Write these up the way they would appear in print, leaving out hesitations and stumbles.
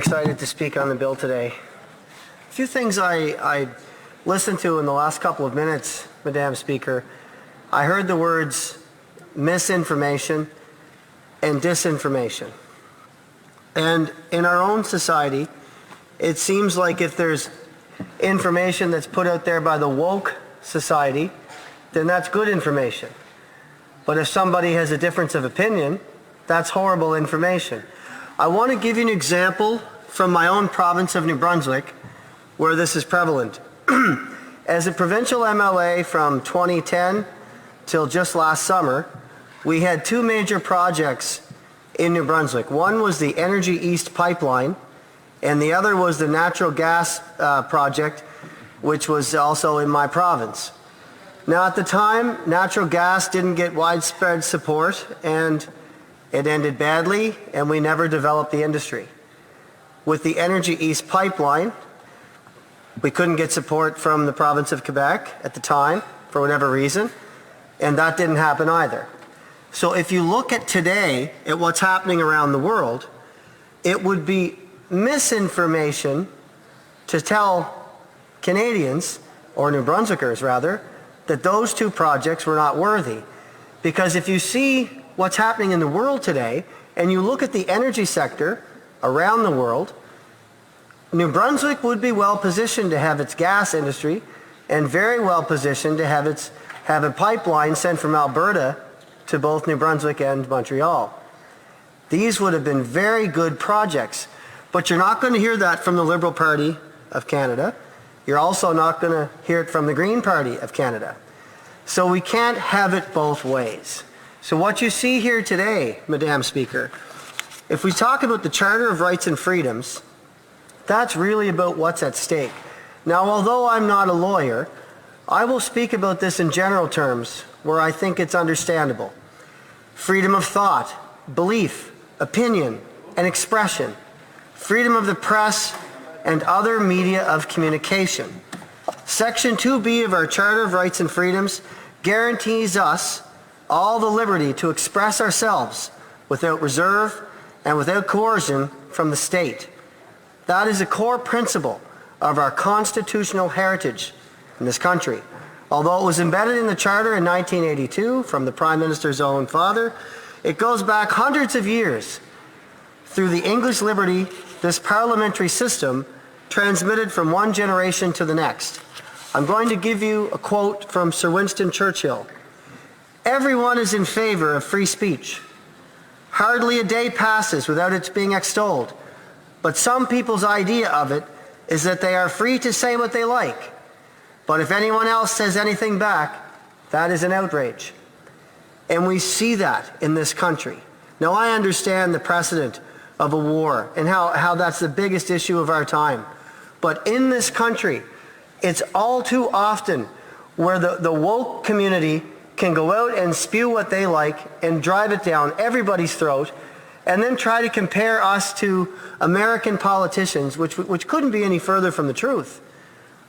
Excited to speak on the bill today. A few things I listened to in the last couple of minutes, Madam Speaker. I heard the words misinformation and disinformation. And in our own society, it seems like if there's information that's put out there by the woke society, then that's good information. But if somebody has a difference of opinion, that's horrible information. I want to give you an example from my own province of New Brunswick where this is prevalent. As a provincial MLA from 2010 till just last summer, we had two major projects in New Brunswick. One was the Energy East pipeline, and the other was the natural gas project, which was also in my province. Now at the time, natural gas didn't get widespread support, and it ended badly, and we never developed the industry. With the Energy East pipeline, we couldn't get support from the province of Quebec at the time, for whatever reason, and that didn't happen either. So if you look at today, at what's happening around the world, it would be misinformation to tell Canadians, or New Brunswickers rather, that those two projects were not worthy. Because if you see what's happening in the world today, and you look at the energy sector around the world, New Brunswick would be well positioned to have its gas industry and very well positioned to have a pipeline sent from Alberta to both New Brunswick and Montreal. These would have been very good projects, but you're not going to hear that from the Liberal Party of Canada. You're also not going to hear it from the Green Party of Canada. So we can't have it both ways. So what you see here today, Madam Speaker, if we talk about the Charter of Rights and Freedoms, that's really about what's at stake. Now, although I'm not a lawyer, I will speak about this in general terms where I think it's understandable. Freedom of thought, belief, opinion, and expression. Freedom of the press and other media of communication. Section 2B of our Charter of Rights and Freedoms guarantees us all the liberty to express ourselves without reserve and without coercion from the state. That is a core principle of our constitutional heritage in this country. Although it was embedded in the Charter in 1982 from the Prime Minister's own father, it goes back hundreds of years through the English liberty, this parliamentary system transmitted from one generation to the next. I'm going to give you a quote from Sir Winston Churchill. "Everyone is in favor of free speech. Hardly a day passes without its being extolled, but some people's idea of it is that they are free to say what they like. But if anyone else says anything back, that is an outrage." And we see that in this country. Now, I understand the precedent of a war and how that's the biggest issue of our time. But in this country, it's all too often where the woke community can go out and spew what they like and drive it down everybody's throat and then try to compare us to American politicians, which couldn't be any further from the truth.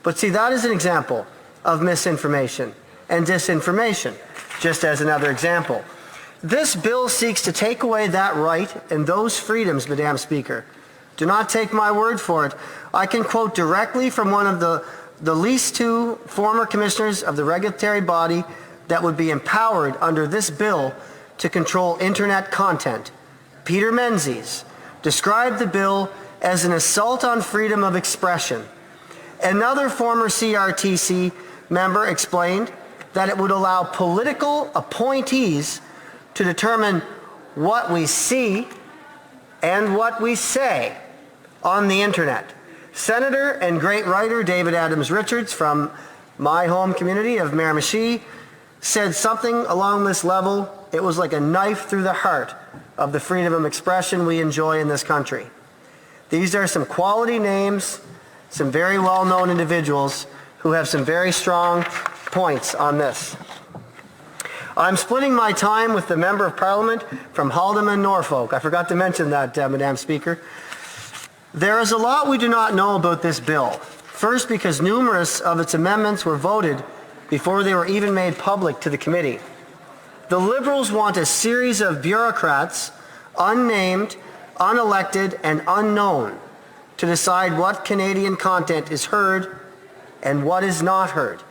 But see, that is an example of misinformation and disinformation, just as another example. This bill seeks to take away that right and those freedoms, Madam Speaker. Do not take my word for it. I can quote directly from one of the least two former commissioners of the regulatory body that would be empowered under this bill to control internet content. Peter Menzies described the bill as an assault on freedom of expression. Another former CRTC member explained that it would allow political appointees to determine what we see and what we say on the internet. Senator and great writer David Adams Richards from my home community of Miramichi said something along this level. It was like a knife through the heart of the freedom of expression we enjoy in this country. These are some quality names, some very well-known individuals who have some very strong points on this. I'm splitting my time with the Member of Parliament from Haldimand, Norfolk. I forgot to mention that, Madam Speaker. There is a lot we do not know about this bill. First, because numerous of its amendments were voted before they were even made public to the committee. The Liberals want a series of bureaucrats, unnamed, unelected, and unknown, to decide what Canadian content is heard and what is not heard.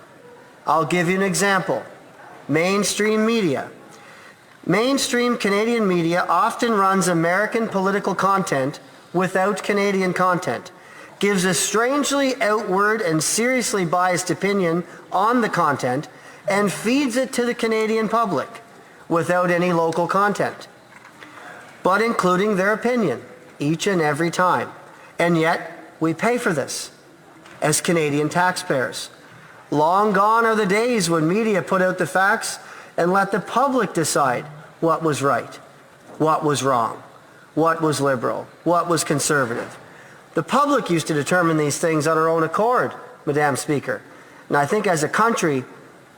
I'll give you an example. Mainstream media. Mainstream Canadian media often runs American political content without Canadian content, gives a strangely outward and seriously biased opinion on the content, and feeds it to the Canadian public without any local content, but including their opinion each and every time. And yet, we pay for this as Canadian taxpayers. Long gone are the days when media put out the facts and let the public decide what was right, what was wrong, what was liberal, what was conservative. The public used to determine these things on our own accord, Madam Speaker. And I think as a country,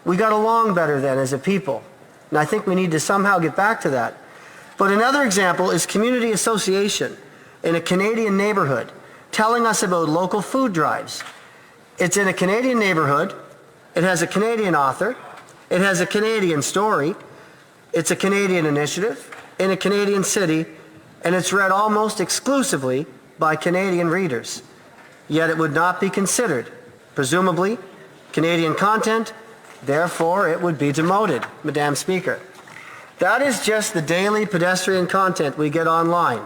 we got along better then as a people. And I think we need to somehow get back to that. But another example is community association in a Canadian neighborhood telling us about local food drives. It's in a Canadian neighborhood, it has a Canadian author, it has a Canadian story, it's a Canadian initiative in a Canadian city, and it's read almost exclusively by Canadian readers. Yet it would not be considered, presumably, Canadian content, therefore it would be demoted, Madam Speaker. That is just the daily pedestrian content we get online.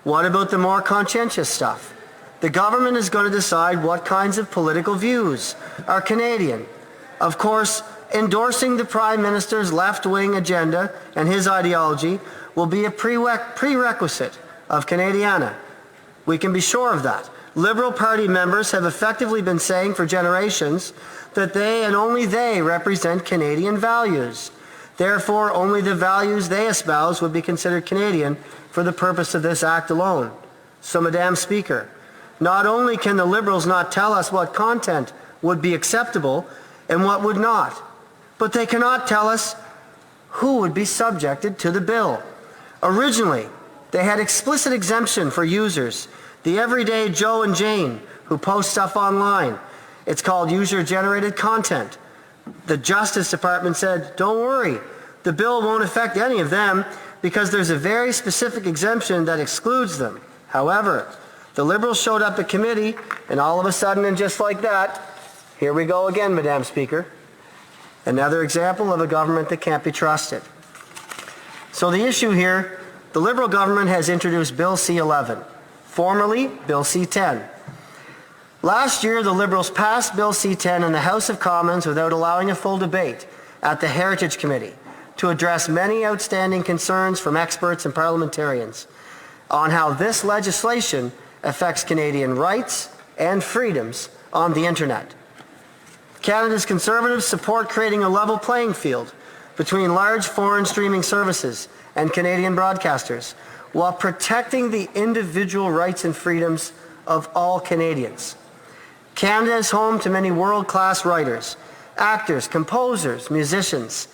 What about the more conscientious stuff? The government is going to decide what kinds of political views are Canadian. Of course, endorsing the Prime Minister's left-wing agenda and his ideology will be a prerequisite of Canadiana. We can be sure of that. Liberal Party members have effectively been saying for generations that they and only they represent Canadian values. Therefore, only the values they espouse would be considered Canadian for the purpose of this act alone. So, Madam Speaker, not only can the Liberals not tell us what content would be acceptable and what would not, but they cannot tell us who would be subjected to the bill. Originally, they had explicit exemption for users, the everyday Joe and Jane who post stuff online. It's called user-generated content. The Justice Department said, don't worry, the bill won't affect any of them because there's a very specific exemption that excludes them. However, the Liberals showed up at committee, and all of a sudden, and just like that, here we go again, Madam Speaker. Another example of a government that can't be trusted. So the issue here, the Liberal government has introduced Bill C-11, formerly Bill C-10. Last year, the Liberals passed Bill C-10 in the House of Commons without allowing a full debate at the Heritage Committee to address many outstanding concerns from experts and parliamentarians on how this legislation affects Canadian rights and freedoms on the internet. Canada's Conservatives support creating a level playing field between large foreign streaming services and Canadian broadcasters while protecting the individual rights and freedoms of all Canadians. Canada is home to many world-class writers, actors, composers, musicians,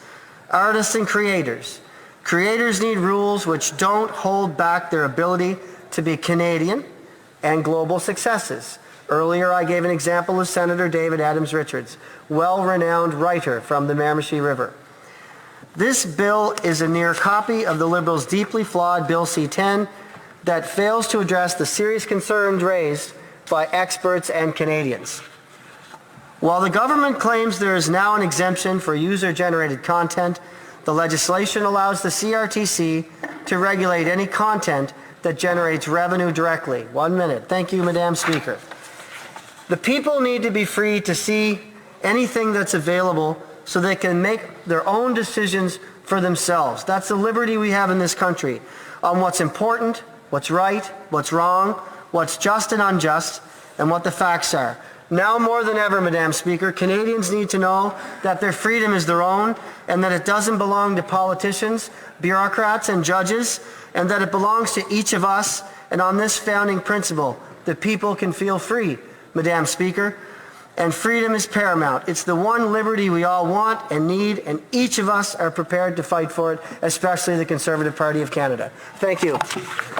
artists and creators. Creators need rules which don't hold back their ability to be Canadian and global successes. Earlier, I gave an example of Senator David Adams Richards, well-renowned writer from the Miramichi River. This bill is a near copy of the Liberals' deeply flawed Bill C-10 that fails to address the serious concerns raised by experts and Canadians. While the government claims there is now an exemption for user-generated content, the legislation allows the CRTC to regulate any content that generates revenue directly. 1 minute. Thank you, Madam Speaker. The people need to be free to see anything that's available so they can make their own decisions for themselves. That's the liberty we have in this country on what's important, what's right, what's wrong, what's just and unjust, and what the facts are. Now more than ever, Madam Speaker, Canadians need to know that their freedom is their own and that it doesn't belong to politicians, bureaucrats, and judges, and that it belongs to each of us. And on this founding principle, the people can feel free, Madam Speaker, and freedom is paramount. It's the one liberty we all want and need, and each of us are prepared to fight for it, especially the Conservative Party of Canada. Thank you.